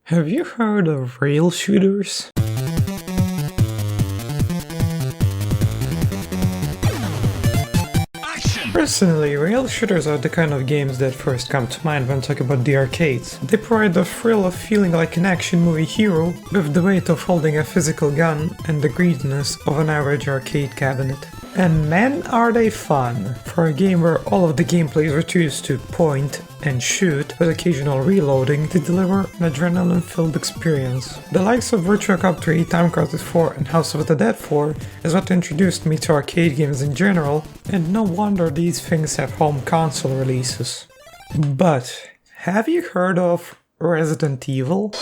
Have you heard of rail shooters? Personally, rail shooters are the kind of games that first come to mind when talking about the arcades. They provide the thrill of feeling like an action movie hero with the weight of holding a physical gun and the greediness of an average arcade cabinet. And man, are they fun! For a game where all of the gameplay is reduced to point and shoot with occasional reloading, they deliver an adrenaline-filled experience. The likes of Virtua Cop 3, Time Crisis 4 and House of the Dead 4 is what introduced me to arcade games in general, and no wonder these things have home console releases. But have you heard of Resident Evil?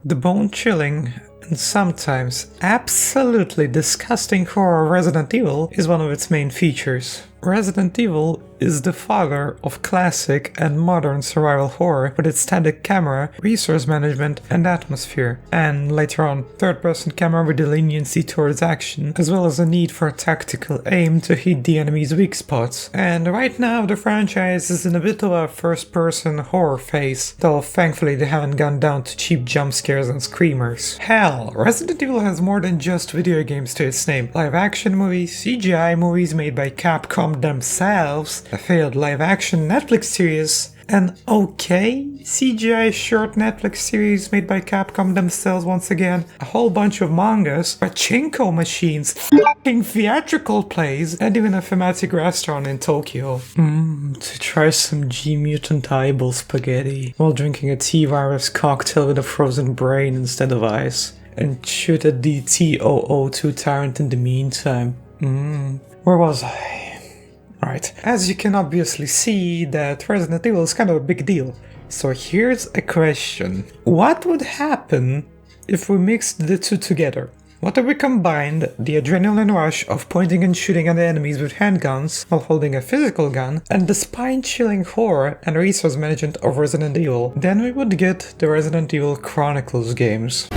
The bone-chilling and sometimes absolutely disgusting horror of Resident Evil is one of its main features. Resident Evil is the father of classic and modern survival horror with its static camera, resource management and atmosphere, and later on third-person camera with the leniency towards action, as well as a need for tactical aim to hit the enemy's weak spots. And right now the franchise is in a bit of a first-person horror phase, though thankfully they haven't gone down to cheap jump scares and screamers. Hell, Resident Evil has more than just video games to its name. Live-action movies, CGI movies made by Capcom themselves, a failed live-action Netflix series, an okay CGI short Netflix series made by Capcom themselves once again, a whole bunch of mangas, pachinko machines, f***ing theatrical plays, and even a thematic restaurant in Tokyo. To try some G-mutant eyeball spaghetti while drinking a T-virus cocktail with a frozen brain instead of ice, and shoot at the T-002 tyrant in the meantime. Where was I? Right, as you can obviously see that Resident Evil is kind of a big deal. So here's a question. What would happen if we mixed the two together? What if we combined the adrenaline rush of pointing and shooting at enemies with handguns while holding a physical gun and the spine-chilling horror and resource management of Resident Evil? Then we would get the Resident Evil Chronicles games.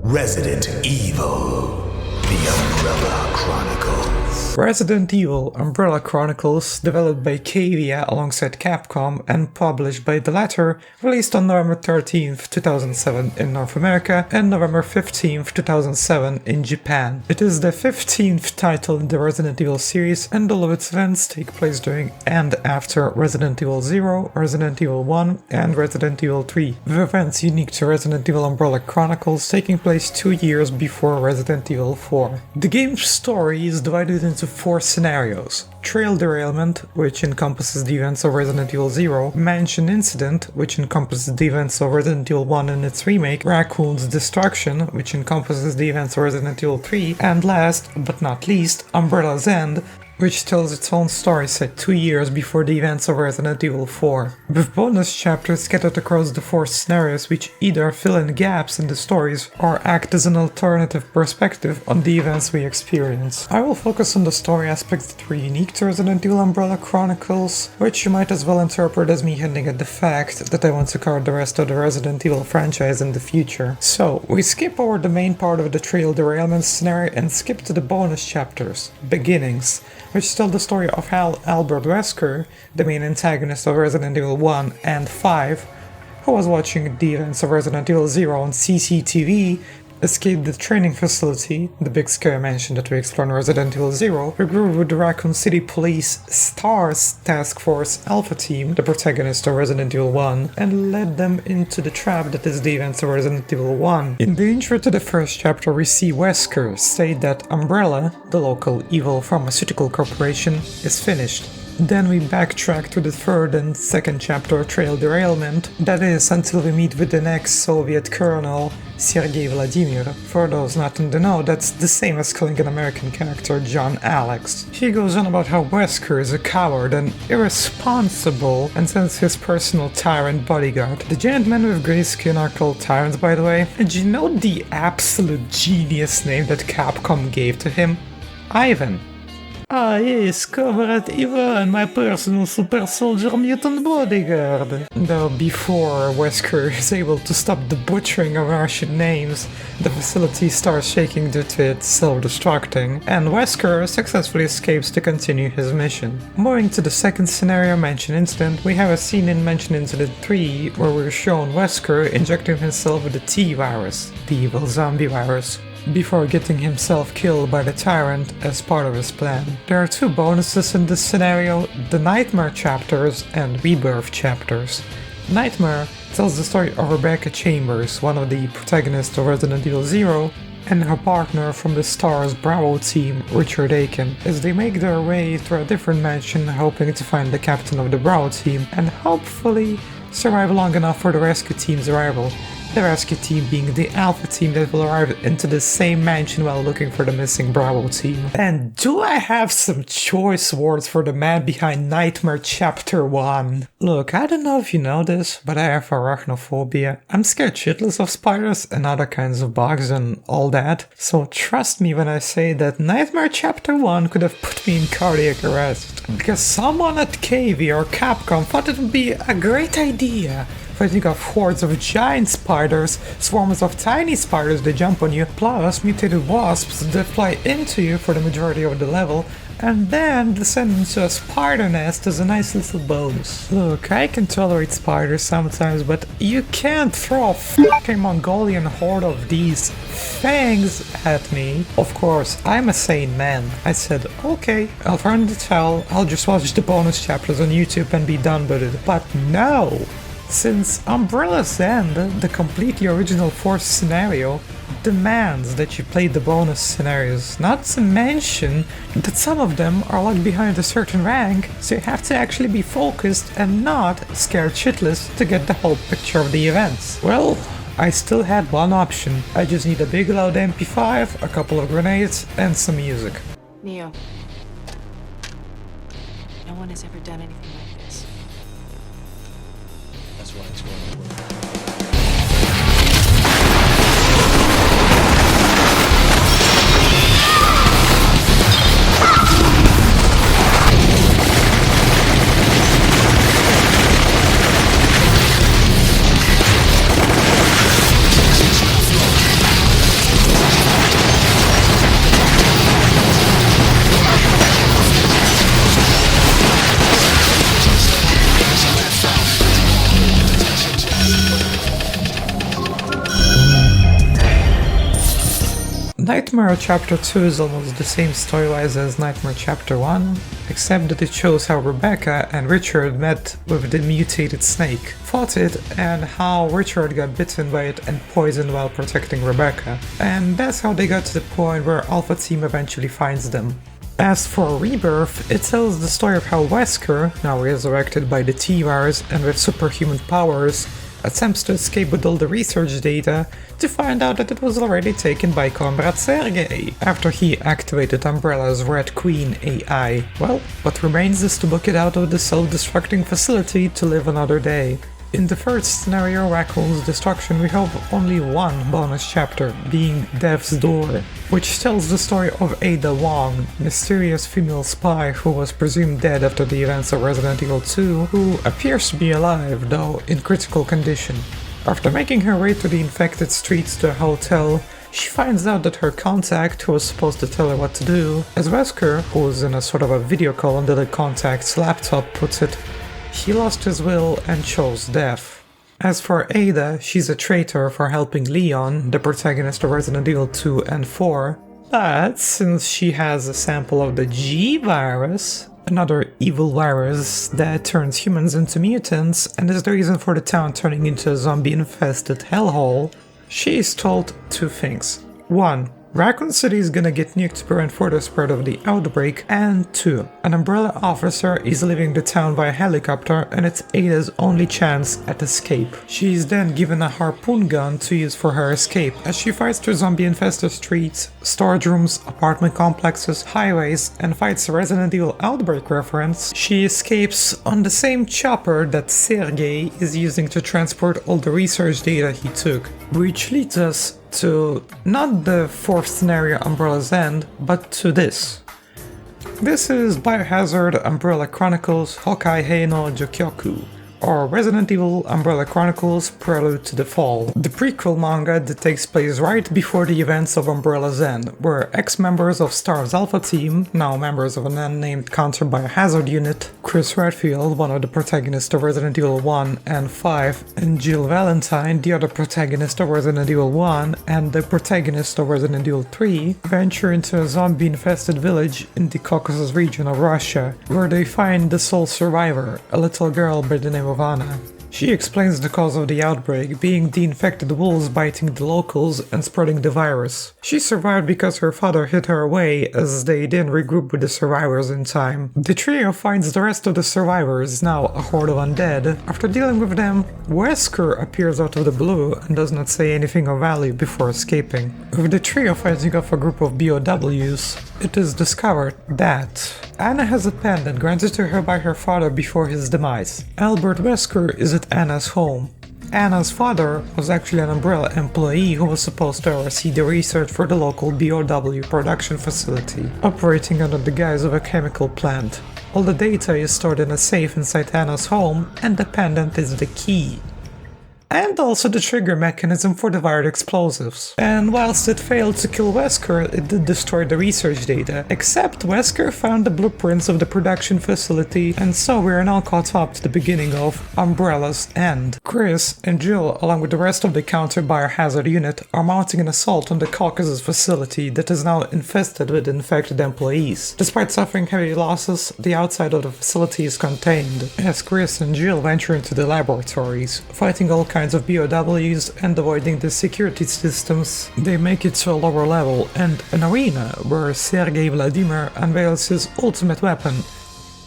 Resident Evil, The Umbrella Chronicles. Resident Evil Umbrella Chronicles, developed by Cavia alongside Capcom and published by the latter, released on November 13th, 2007 in North America and November 15th, 2007 in Japan. It is the 15th title in the Resident Evil series, and all of its events take place during and after Resident Evil 0, Resident Evil 1 and Resident Evil 3, with events unique to Resident Evil Umbrella Chronicles taking place 2 years before Resident Evil 4. The game's story is divided into 4 scenarios: Trail Derailment, which encompasses the events of Resident Evil 0, Mansion Incident, which encompasses the events of Resident Evil 1 and its remake, Raccoon's Destruction, which encompasses the events of Resident Evil 3, and last but not least, Umbrella's End, which tells its own story set 2 years before the events of Resident Evil 4, with bonus chapters scattered across the 4 scenarios which either fill in gaps in the stories or act as an alternative perspective on the events we experience. I will focus on the story aspects that were unique to Resident Evil Umbrella Chronicles, which you might as well interpret as me hinting at the fact that I want to cover the rest of the Resident Evil franchise in the future. So, we skip over the main part of the Trail Derailment scenario and skip to the bonus chapters, Beginnings, which tell the story of how Albert Wesker, the main antagonist of Resident Evil 1 and 5, who was watching the events of Resident Evil 0 on CCTV, escaped the training facility, the big scary mansion that we explore in Resident Evil 0, regrouped with the Raccoon City Police STARS Task Force Alpha Team, the protagonist of Resident Evil 1, and led them into the trap that is the events of Resident Evil 1. In the intro to the first chapter, we see Wesker state that Umbrella, the local evil pharmaceutical corporation, is finished. Then we backtrack to the third and second chapter Trail Derailment, that is until we meet with the next Soviet colonel, Sergei Vladimir. For those not in the know, that's the same as calling an American character John Alex. He goes on about how Wesker is a coward and irresponsible and sends his personal tyrant bodyguard. The giant men with grey skin are called tyrants, by the way. And you know the absolute genius name that Capcom gave to him? Ivan. Ah yes, Comrade Ivan, my personal super soldier mutant bodyguard. Though before Wesker is able to stop the butchering of Russian names, the facility starts shaking due to its self-destructing, and Wesker successfulully escapes to continue his mission. Moving to the second scenario, Mansion Incident, we have a scene in Mansion Incident 3 where we're shown Wesker injecting himself with the T-virus, the evil zombie virus, before getting himself killed by the tyrant as part of his plan. There are two bonuses in this scenario, the Nightmare chapters and Rebirth chapters. Nightmare tells the story of Rebecca Chambers, one of the protagonists of Resident Evil 0, and her partner from the STAR's Bravo team, Richard Aiken, as they make their way through a different mansion hoping to find the captain of the Bravo team and hopefully survive long enough for the rescue team's arrival. The rescue team being the Alpha team that will arrive into the same mansion while looking for the missing Bravo team. And do I have some choice words for the man behind Nightmare Chapter 1? Look, I don't know if you know this, but I have arachnophobia. I'm scared shitless of spiders and other kinds of bugs and all that. So trust me when I say that Nightmare Chapter 1 could have put me in cardiac arrest. Because someone at KV or Capcom thought it would be a great idea. Fighting off hordes of giant spiders, swarms of tiny spiders that jump on you, plus mutated wasps that fly into you for the majority of the level, and then descend into a spider nest as a nice little bonus. Look, I can tolerate spiders sometimes, but you can't throw a fucking Mongolian horde of these fangs at me. Of course, I'm a sane man. I said, okay, I'll turn the towel, I'll just watch the bonus chapters on YouTube and be done with it. But no! Since Umbrella's End, the completely original fourth scenario, demands that you play the bonus scenarios, not to mention that some of them are locked behind a certain rank, so you have to actually be focused and not scared shitless to get the whole picture of the events. Well, I still had one option. I just need a big loud MP5, a couple of grenades, and some music. Neo, no one has ever done anything like this. That's why it's going to work. Nightmare Chapter 2 is almost the same story-wise as Nightmare Chapter 1, except that it shows how Rebecca and Richard met with the mutated snake, fought it, and how Richard got bitten by it and poisoned while protecting Rebecca. And that's how they got to the point where Alpha Team eventually finds them. As for Rebirth, it tells the story of how Wesker, now resurrected by the T-virus and with superhuman powers, attempts to escape with all the research data to find out that it was already taken by Comrade Sergei after he activated Umbrella's Red Queen AI. Well, what remains is to book it out of the self-destructing facility to live another day. In the first scenario, Raccoon's destruction, we have only one bonus chapter, being Death's Door, which tells the story of Ada Wong, mysterious female spy who was presumed dead after the events of Resident Evil 2, who appears to be alive, though in critical condition. After making her way through the infected streets to a hotel, she finds out that her contact, who was supposed to tell her what to do, as Wesker, who was in a sort of a video call on the contact's laptop, puts it, he lost his will and chose death. As for Ada, she's a traitor for helping Leon, the protagonist of Resident Evil 2 and 4, but since she has a sample of the G-virus, another evil virus that turns humans into mutants and is the reason for the town turning into a zombie-infested hellhole, she is told two things. 1. Raccoon City is gonna get nuked to prevent further spread of the outbreak, and 2. An Umbrella officer is leaving the town by helicopter and it's Ada's only chance at escape. She is then given a harpoon gun to use for her escape as she fights through zombie-infested streets, storage rooms, apartment complexes, highways, and fights a Resident Evil Outbreak reference. She escapes on the same chopper that Sergei is using to transport all the research data he took, which leads us to not the 4th scenario Umbrella's End, but to this. This is Biohazard Umbrella Chronicles Hokai Hei no Jokyoku, or Resident Evil Umbrella Chronicles Prelude to the Fall, the prequel manga that takes place right before the events of Umbrella's End, where ex-members of STAR's Alpha Team, now members of an unnamed counter-biohazard unit, Chris Redfield, one of the protagonists of Resident Evil 1 and 5, and Jill Valentine, the other protagonist of Resident Evil 1 and the protagonist of Resident Evil 3, venture into a zombie-infested village in the Caucasus region of Russia, where they find the sole survivor, a little girl by the name of Anna. She explains the cause of the outbreak being the infected wolves biting the locals and spreading the virus. She survived because her father hid her away as they didn't regroup with the survivors in time. The trio finds the rest of the survivors, now a horde of undead. After dealing with them, Wesker appears out of the blue and does not say anything of value before escaping. With the trio fighting off a group of BOWs, it is discovered that Anna has a pendant granted to her by her father before his demise. Albert Wesker is at Anna's home. Anna's father was actually an Umbrella employee who was supposed to oversee the research for the local BOW production facility, operating under the guise of a chemical plant. All the data is stored in a safe inside Anna's home, and the pendant is the key. And also the trigger mechanism for the wired explosives. And whilst it failed to kill Wesker, it did destroy the research data, except Wesker found the blueprints of the production facility, and so we are now caught up to the beginning of Umbrella's End. Chris and Jill, along with the rest of the counter-biohazard unit, are mounting an assault on the Caucasus facility that is now infested with infected employees. Despite suffering heavy losses, the outside of the facility is contained, as Chris and Jill venture into the laboratories, fighting all kinds of BOWs and avoiding the security systems. They make it to a lower level and an arena where Sergei Vladimir unveils his ultimate weapon,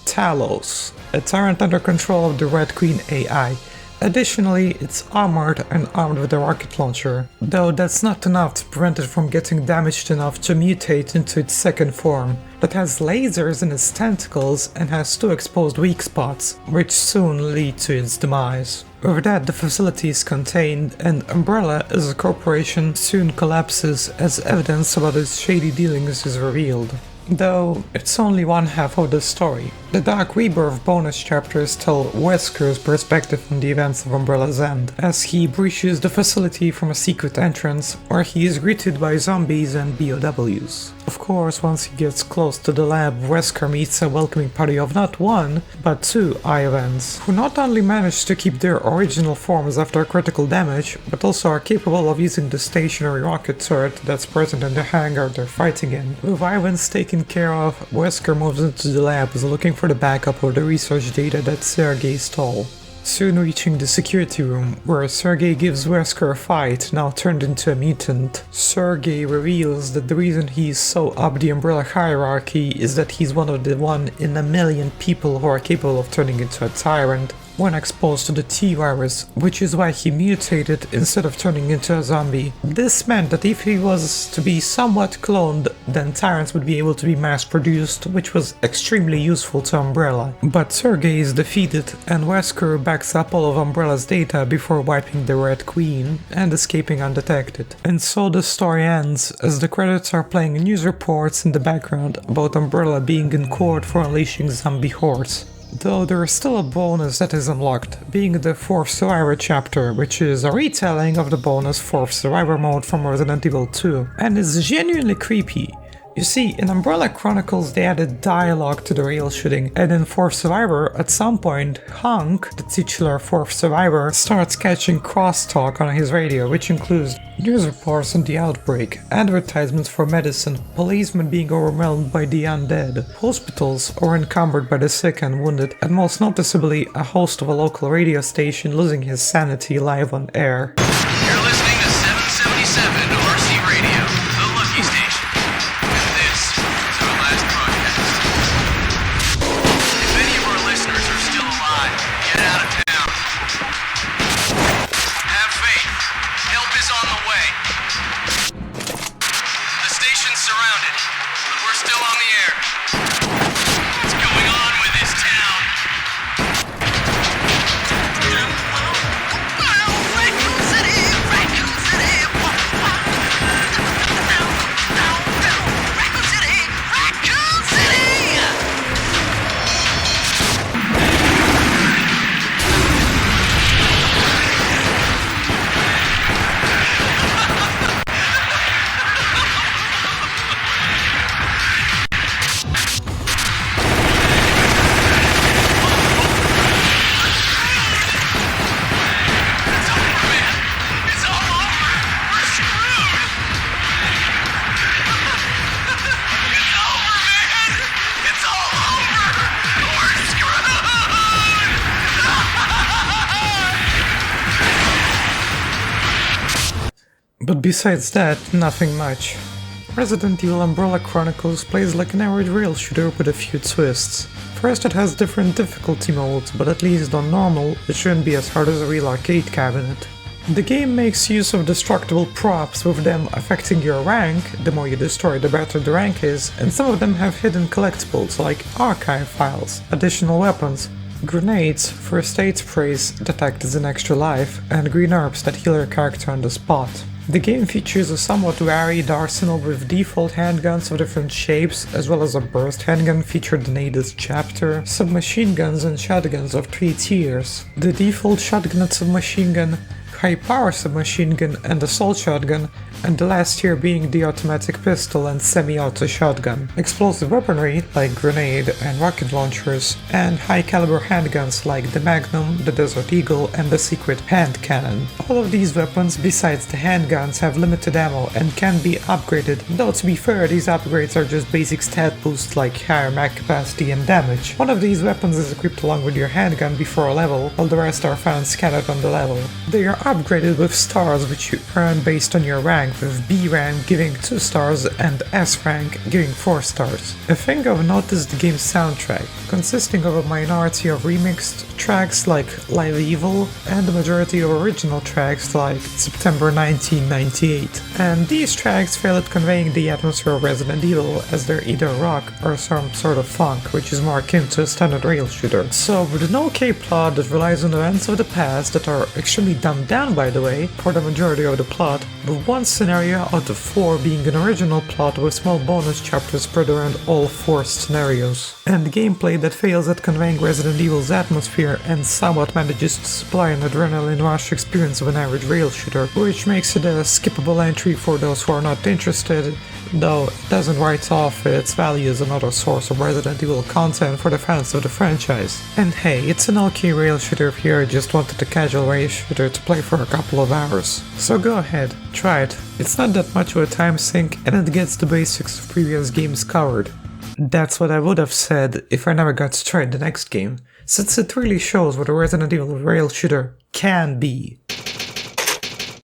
Talos, a tyrant under control of the Red Queen AI. Additionally, it's armored and armed with a rocket launcher, though that's not enough to prevent it from getting damaged enough to mutate into its second form, that has lasers in its tentacles and has 2 exposed weak spots, which soon lead to its demise. With that, the facility is contained, and Umbrella as a corporation soon collapses as evidence about its shady dealings is revealed. Though, it's only one half of the story. The Dark Rebirth bonus chapters tell Wesker's perspective on the events of Umbrella's End, as he breaches the facility from a secret entrance, where he is greeted by zombies and BOWs. Of course, once he gets close to the lab, Wesker meets a welcoming party of not 1, but 2 Iovans, who not only manage to keep their original forms after critical damage, but also are capable of using the stationary rocket turret that's present in the hangar they're fighting in. With Iovans taken care of, Wesker moves into the labs looking for the backup of the research data that Sergei stole. Soon reaching the security room, where Sergei gives Wesker a fight, now turned into a mutant. Sergei reveals that the reason he's so up the Umbrella hierarchy is that he's one of the 1 in a million people who are capable of turning into a tyrant when exposed to the T-virus, which is why he mutated instead of turning into a zombie. This meant that if he was to be somewhat cloned, then tyrants would be able to be mass-produced, which was extremely useful to Umbrella. But Sergei is defeated, and Wesker backs up all of Umbrella's data before wiping the Red Queen and escaping undetected. And so the story ends, as the credits are playing news reports in the background about Umbrella being in court for unleashing zombie hordes. Though there is still a bonus that is unlocked, being the 4th Survivor chapter, which is a retelling of the bonus 4th Survivor mode from Resident Evil 2, and is genuinely creepy. You see, in Umbrella Chronicles they added dialogue to the rail shooting, and in 4th Survivor, at some point, Hank, the titular 4th Survivor, starts catching crosstalk on his radio, which includes news reports on the outbreak, advertisements for medicine, policemen being overwhelmed by the undead, hospitals are encumbered by the sick and wounded, and most noticeably, a host of a local radio station losing his sanity live on air. You're listening to 777 RC Radio, the Lucky Station. Besides that, nothing much. Resident Evil Umbrella Chronicles plays like an average rail shooter with a few twists. First, it has different difficulty modes, but at least on normal, it shouldn't be as hard as a real arcade cabinet. The game makes use of destructible props, with them affecting your rank. The more you destroy, the better the rank is, and some of them have hidden collectibles like archive files, additional weapons, grenades, first aid sprays that act as an extra life, and green herbs that heal your character on the spot. The game features a somewhat varied arsenal with default handguns of different shapes, as well as a burst handgun featured in Ada's chapter, submachine guns and shotguns of 3 tiers. The default shotgun and submachine gun, high power submachine gun and assault shotgun, and the last tier being the automatic pistol and semi-auto shotgun. Explosive weaponry like grenade and rocket launchers, and high caliber handguns like the Magnum, the Desert Eagle and the secret hand cannon. All of these weapons besides the handguns have limited ammo and can be upgraded, though to be fair these upgrades are just basic stat boosts like higher mag capacity and damage. One of these weapons is equipped along with your handgun before a level, while the rest are found scattered on the level. They are upgraded with stars which you earn based on your rank, with B rank giving 2 stars and S rank giving 4 stars. A thing of note is the game's soundtrack, consisting of a minority of remixed tracks like Live Evil and the majority of original tracks like September 1998. And these tracks fail at conveying the atmosphere of Resident Evil, as they're either rock or some sort of funk, which is more akin to a standard rail shooter. So with an okay plot that relies on events of the past that are extremely dumbed down by the way, for the majority of the plot, with one scenario out of 4 being an original plot with small bonus chapters spread around all 4 scenarios, and gameplay that fails at conveying Resident Evil's atmosphere and somewhat manages to supply an adrenaline rush experience of an average rail shooter, which makes it a skippable entry for those who are not interested, though it doesn't write off its value as another source of Resident Evil content for the fans of the franchise. And hey, it's an okay rail shooter if you just wanted a casual rail shooter to play for a couple of hours. So go ahead, try it. It's not that much of a time sink and it gets the basics of previous games covered. That's what I would have said if I never got to try the next game, since it really shows what a Resident Evil rail shooter can be.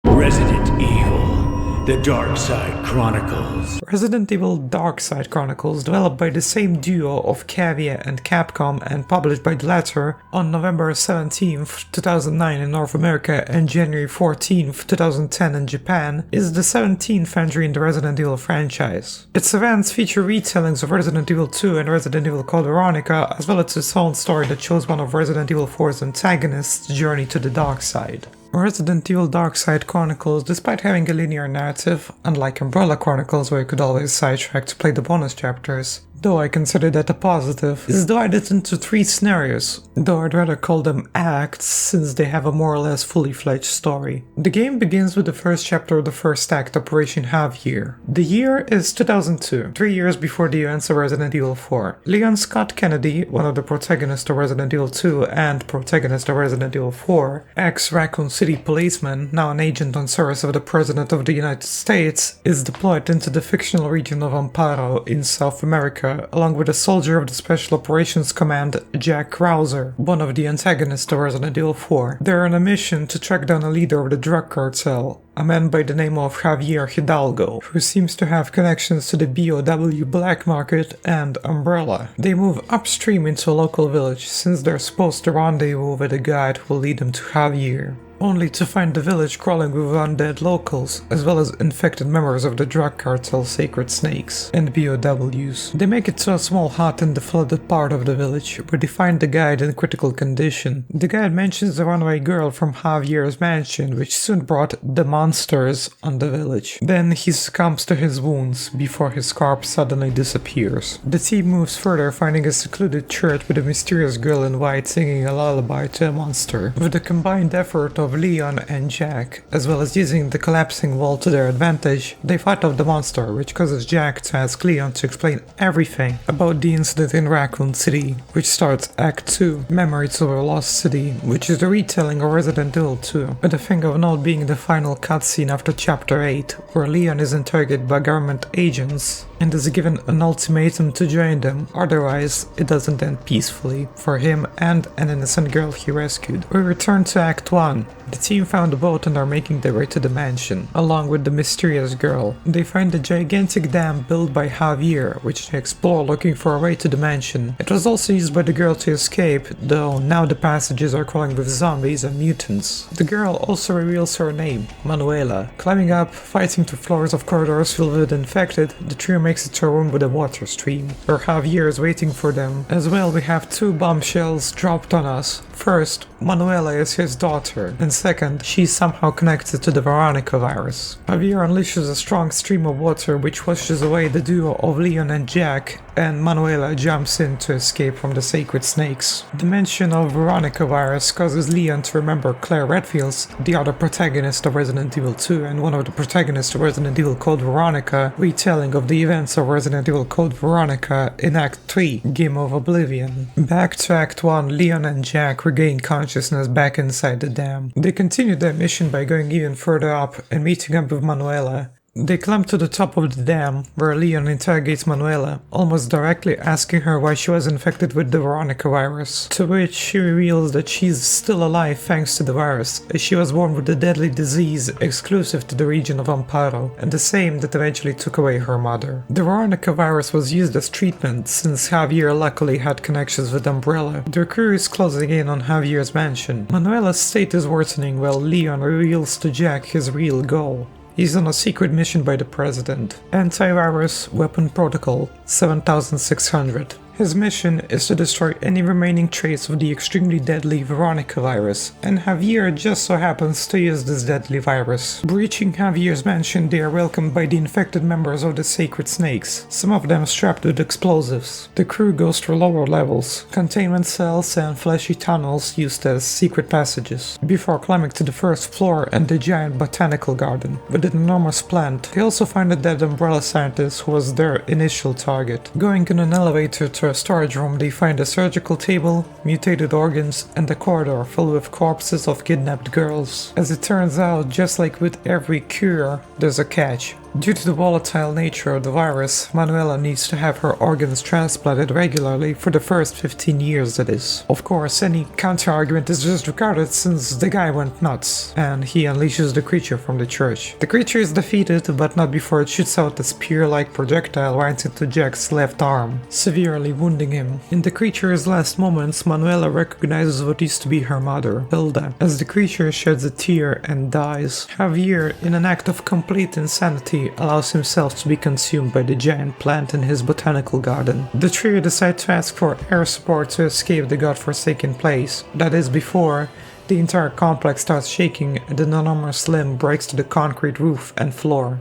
Resident Evil, The Dark Side Chronicles. Resident Evil Dark Side Chronicles, developed by the same duo of Cavia and Capcom and published by the latter on November 17th, 2009 in North America and January 14th, 2010 in Japan, is the 17th entry in the Resident Evil franchise. Its events feature retellings of Resident Evil 2 and Resident Evil Code Veronica, as well as its own story that shows one of Resident Evil 4's antagonists' journey to the dark side. Resident Evil Dark Side Chronicles, despite having a linear narrative, unlike Umbrella Chronicles where you could always sidetrack to play the bonus chapters, though I consider that a positive, is divided into 3 scenarios, though I'd rather call them acts since they have a more or less fully fledged story. The game begins with the first chapter of the first act, Operation Half-Year. The year is 2002, 3 years before the events of Resident Evil 4. Leon Scott Kennedy, one of the protagonists of Resident Evil 2 and protagonist of Resident Evil 4, ex-Raccoon City policeman, now an agent on service of the President of the United States, is deployed into the fictional region of Amparo in South America, along with a soldier of the Special Operations Command, Jack Krauser, one of the antagonists of Resident Evil 4. They're on a mission to track down a leader of the drug cartel, a man by the name of Javier Hidalgo, who seems to have connections to the BOW black market and Umbrella. They move upstream into a local village, since they're supposed to rendezvous with a guide who will lead them to Javier, only to find the village crawling with undead locals, as well as infected members of the drug cartel Sacred Snakes and BOWs. They make it to a small hut in the flooded part of the village, where they find the guide in critical condition. The guide mentions the runaway girl from Javier's mansion, which soon brought the monsters on the village. Then he succumbs to his wounds, before his corpse suddenly disappears. The team moves further, finding a secluded church with a mysterious girl in white singing a lullaby to a monster. With the combined effort of Leon and Jack, as well as using the collapsing wall to their advantage, they fight off the monster, which causes Jack to ask Leon to explain everything about the incident in Raccoon City, which starts Act 2, Memories of a Lost City, which is the retelling of Resident Evil 2, with the thing of note being the final cutscene after Chapter 8, where Leon is interrogated by government agents and is given an ultimatum to join them, otherwise it doesn't end peacefully for him and an innocent girl he rescued. We return to Act 1, The team found a boat and are making their way to the mansion, along with the mysterious girl. They find a gigantic dam built by Javier, which they explore looking for a way to the mansion. It was also used by the girl to escape, though now the passages are crawling with zombies and mutants. The girl also reveals her name, Manuela. Climbing up, fighting through floors of corridors filled with infected, the trio makes it to a room with a water stream, where Javier is waiting for them. As well, we have two bombshells dropped on us. First, Manuela is his daughter, and second, she's somehow connected to the Veronica virus. Javier unleashes a strong stream of water which washes away the duo of Leon and Jack, and Manuela jumps in to escape from the sacred snakes. The mention of Veronica virus causes Leon to remember Claire Redfield's, the other protagonist of Resident Evil 2 and one of the protagonists of Resident Evil Code Veronica, retelling of the events of Resident Evil Code Veronica in Act 3, Game of Oblivion. Back to Act 1, Leon and Jack regain consciousness back inside the dam. They continue their mission by going even further up and meeting up with Manuela. They climb to the top of the dam, where Leon interrogates Manuela, almost directly asking her why she was infected with the Veronica virus, to which she reveals that she's still alive thanks to the virus, as she was born with a deadly disease exclusive to the region of Amparo, and the same that eventually took away her mother. The Veronica virus was used as treatment, since Javier luckily had connections with Umbrella. Their crew is closing in on Javier's mansion. Manuela's state is worsening while Leon reveals to Jack his real goal. He's on a secret mission by the president. Antivirus Weapon Protocol 7600. His mission is to destroy any remaining trace of the extremely deadly Veronica virus, and Javier just so happens to use this deadly virus. Breaching Javier's mansion, they are welcomed by the infected members of the Sacred Snakes, some of them strapped with explosives. The crew goes through lower levels, containment cells and fleshy tunnels used as secret passages, before climbing to the first floor and the giant botanical garden, with an enormous plant. They also find a dead Umbrella scientist who was their initial target. Going in an elevator to a storage room, they find a surgical table, mutated organs, and a corridor filled with corpses of kidnapped girls. As it turns out, just like with every cure, there's a catch. Due to the volatile nature of the virus, Manuela needs to have her organs transplanted regularly for the first 15 years, that is. Of course, any counter-argument is disregarded since the guy went nuts, and he unleashes the creature from the church. The creature is defeated, but not before it shoots out a spear-like projectile right into Jack's left arm, severely wounding him. In the creature's last moments, Manuela recognizes what used to be her mother, Hilda, as the creature sheds a tear and dies. Javier, in an act of complete insanity, allows himself to be consumed by the giant plant in his botanical garden. The trio decide to ask for air support to escape the godforsaken place. That is before the entire complex starts shaking and an enormous limb breaks to the concrete roof and floor.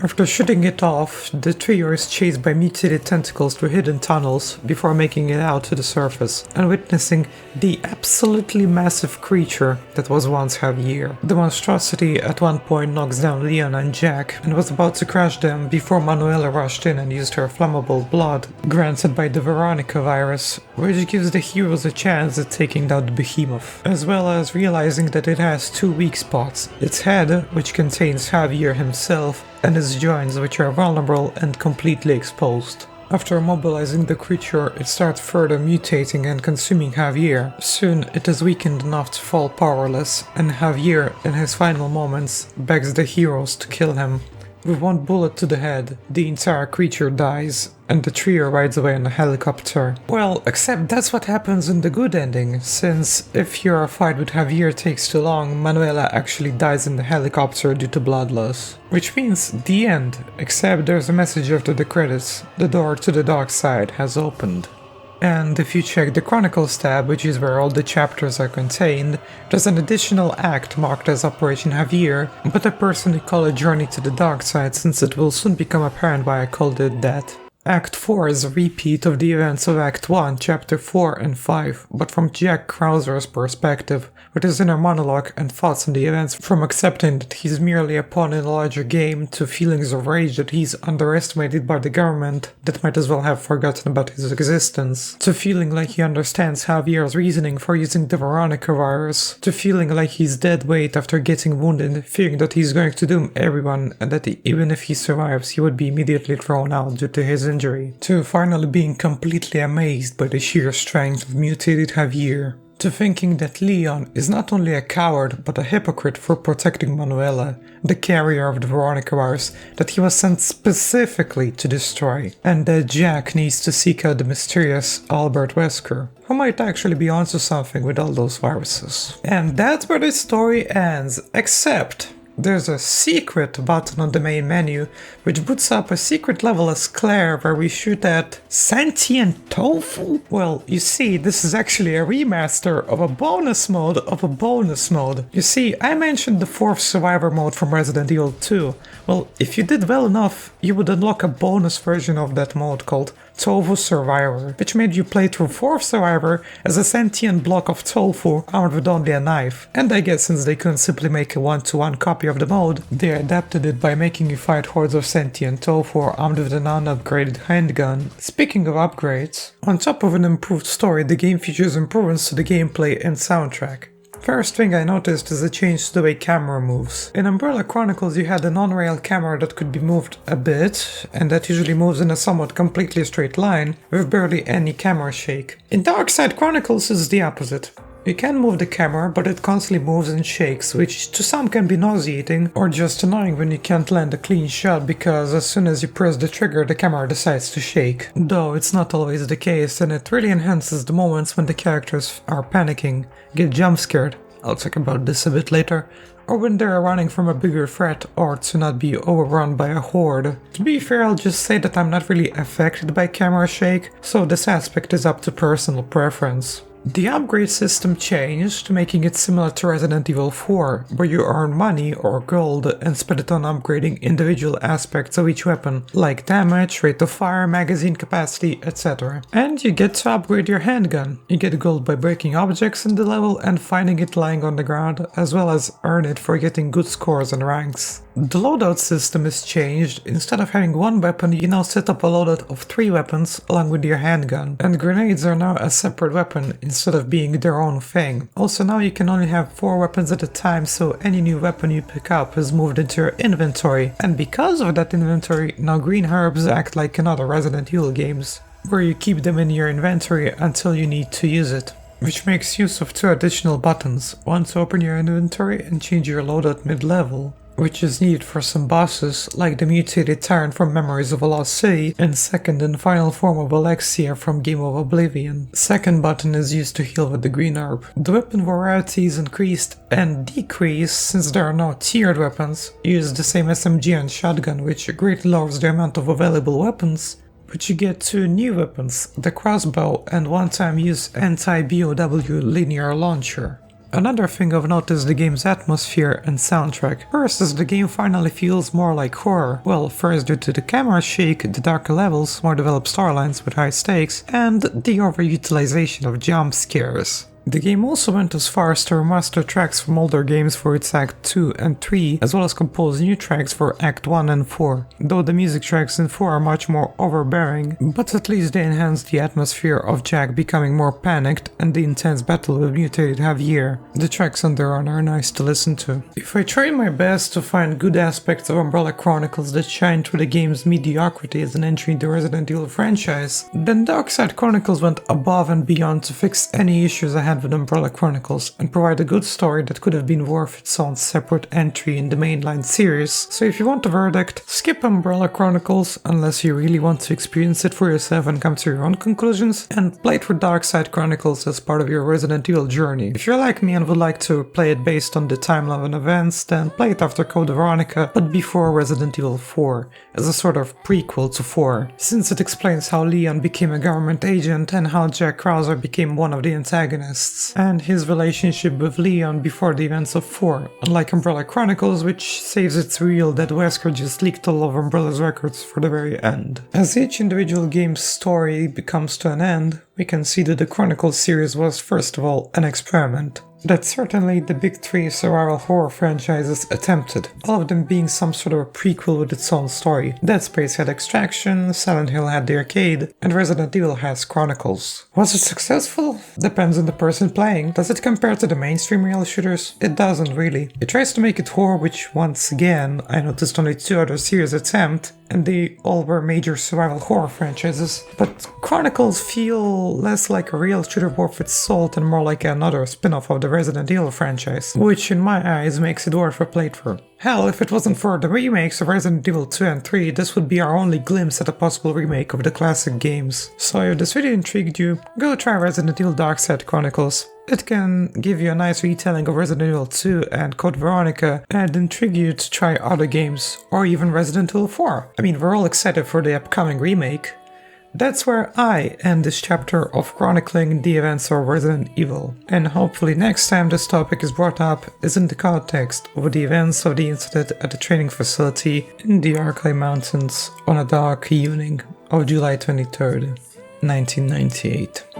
After shooting it off, the trio is chased by mutated tentacles through hidden tunnels before making it out to the surface and witnessing the absolutely massive creature that was once Javier. The monstrosity at one point knocks down Leon and Jack and was about to crush them before Manuela rushed in and used her flammable blood, granted by the Veronica virus, which gives the heroes a chance at taking down the behemoth, as well as realizing that it has two weak spots: its head, which contains Javier himself, and its joints, which are vulnerable and completely exposed. After immobilizing the creature, it starts further mutating and consuming Javier. Soon, it is weakened enough to fall powerless, and Javier, in his final moments, begs the heroes to kill him. With one bullet to the head, the entire creature dies, and the trio rides away in a helicopter. Well, except that's what happens in the good ending, since if your fight with Javier takes too long, Manuela actually dies in the helicopter due to blood loss. Which means the end, except there's a message after the credits: the door to the dark side has opened. And if you check the Chronicles tab, which is where all the chapters are contained, there's an additional act marked as Operation Javier, but I personally call it Journey to the Dark Side since it will soon become apparent why I called it that. Act 4 is a repeat of the events of Act 1, Chapter 4 and 5, but from Jack Krauser's perspective, with his inner monologue and thoughts on the events, from accepting that he's merely a pawn in a larger game to feelings of rage that he's underestimated by the government that might as well have forgotten about his existence, to feeling like he understands Javier's reasoning for using the Veronica virus, to feeling like he's dead weight after getting wounded, fearing that he's going to doom everyone and that even if he survives he would be immediately thrown out due to his injury, to finally being completely amazed by the sheer strength of mutated Javier, to thinking that Leon is not only a coward but a hypocrite for protecting Manuela, the carrier of the Veronica virus that he was sent specifically to destroy, and that Jack needs to seek out the mysterious Albert Wesker, who might actually be onto something with all those viruses. And that's where the story ends, except there's a secret button on the main menu, which boots up a secret level as Claire where we shoot at sentient tofu? Well, you see, this is actually a remaster of a bonus mode of a bonus mode. You see, I mentioned the 4th survivor mode from Resident Evil 2. Well, if you did well enough, you would unlock a bonus version of that mode called Tofu Survivor, which made you play through 4th Survivor as a sentient block of tofu armed with only a knife. And I guess since they couldn't simply make a 1-to-1 copy of the mode, they adapted it by making you fight hordes of sentient tofu armed with an unupgraded handgun. Speaking of upgrades, on top of an improved story, the game features improvements to the gameplay and soundtrack. First thing I noticed is a change to the way camera moves. In Umbrella Chronicles you had an on-rail camera that could be moved a bit, and that usually moves in a somewhat completely straight line, with barely any camera shake. In Darkside Chronicles it's the opposite. You can move the camera, but it constantly moves and shakes, which to some can be nauseating, or just annoying when you can't land a clean shot because as soon as you press the trigger the camera decides to shake. Though it's not always the case, and it really enhances the moments when the characters are panicking, get jump scared, I'll talk about this a bit later, or when they're running from a bigger threat or to not be overrun by a horde. To be fair, I'll just say that I'm not really affected by camera shake, so this aspect is up to personal preference. The upgrade system changed, making it similar to Resident Evil 4, where you earn money or gold and spend it on upgrading individual aspects of each weapon, like damage, rate of fire, magazine capacity, etc. And you get to upgrade your handgun. You get gold by breaking objects in the level and finding it lying on the ground, as well as earn it for getting good scores and ranks. The loadout system is changed. Instead of having one weapon, you now set up a loadout of 3 weapons along with your handgun, and grenades are now a separate weapon instead of being their own thing. Also now you can only have 4 weapons at a time, so any new weapon you pick up is moved into your inventory, and because of that inventory, now green herbs act like in other Resident Evil games, where you keep them in your inventory until you need to use it. Which makes use of 2 additional buttons, one to open your inventory and change your loadout mid-level, which is needed for some bosses, like the mutated Tyrant from Memories of a Lost City, and second and final form of Alexia from Game of Oblivion. Second button is used to heal with the green herb. The weapon variety is increased and decreased since there are now tiered weapons. Use the same SMG and shotgun, which greatly lowers the amount of available weapons, but you get 2 new weapons, the crossbow and one-time use anti-BOW linear launcher. Another thing of note is the game's atmosphere and soundtrack. First, as the game finally feels more like horror. Well, first due to the camera shake, the darker levels, more developed storylines with high stakes, and the overutilization of jump scares. The game also went as far as to remaster tracks from older games for its Act 2 and 3, as well as compose new tracks for Act 1 and 4, though the music tracks in 4 are much more overbearing, but at least they enhance the atmosphere of Jack becoming more panicked and the intense battle with mutated Javier. The tracks on their own are nice to listen to. If I try my best to find good aspects of Umbrella Chronicles that shine through the game's mediocrity as an entry in the Resident Evil franchise, then Darkside Chronicles went above and beyond to fix any issues I had with Umbrella Chronicles and provide a good story that could have been worth its own separate entry in the mainline series. So if you want a verdict, skip Umbrella Chronicles unless you really want to experience it for yourself and come to your own conclusions, and play through Darkside Chronicles as part of your Resident Evil journey. If you're like me and would like to play it based on the timeline of events, then play it after Code Veronica, but before Resident Evil 4, as a sort of prequel to 4, since it explains how Leon became a government agent and how Jack Krauser became one of the antagonists, and his relationship with Leon before the events of 4, unlike Umbrella Chronicles, which saves its reveal that Wesker just leaked all of Umbrella's records for the very end. As each individual game's story comes to an end, we can see that the Chronicles series was first of all an experiment. That certainly the big 3 survival horror franchises attempted, all of them being some sort of a prequel with its own story. Dead Space had Extraction, Silent Hill had the arcade, and Resident Evil has Chronicles. Was it successful? Depends on the person playing. Does it compare to the mainstream rail shooters? It doesn't really. It tries to make it horror, which once again, I noticed only 2 other series attempt, and they all were major survival horror franchises, but Chronicles feel less like a real shooter worth its salt and more like another spin-off of the Resident Evil franchise, which in my eyes makes it worth a playthrough. Hell, if it wasn't for the remakes of Resident Evil 2 and 3, this would be our only glimpse at a possible remake of the classic games. So if this video intrigued you, go try Resident Evil Darkside Chronicles. It can give you a nice retelling of Resident Evil 2 and Code Veronica and intrigue you to try other games, or even Resident Evil 4. I mean, we're all excited for the upcoming remake. That's where I end this chapter of chronicling the events of Resident Evil, and hopefully next time this topic is brought up is in the context of the events of the incident at the training facility in the Archive Mountains on a dark evening of July 23rd, 1998.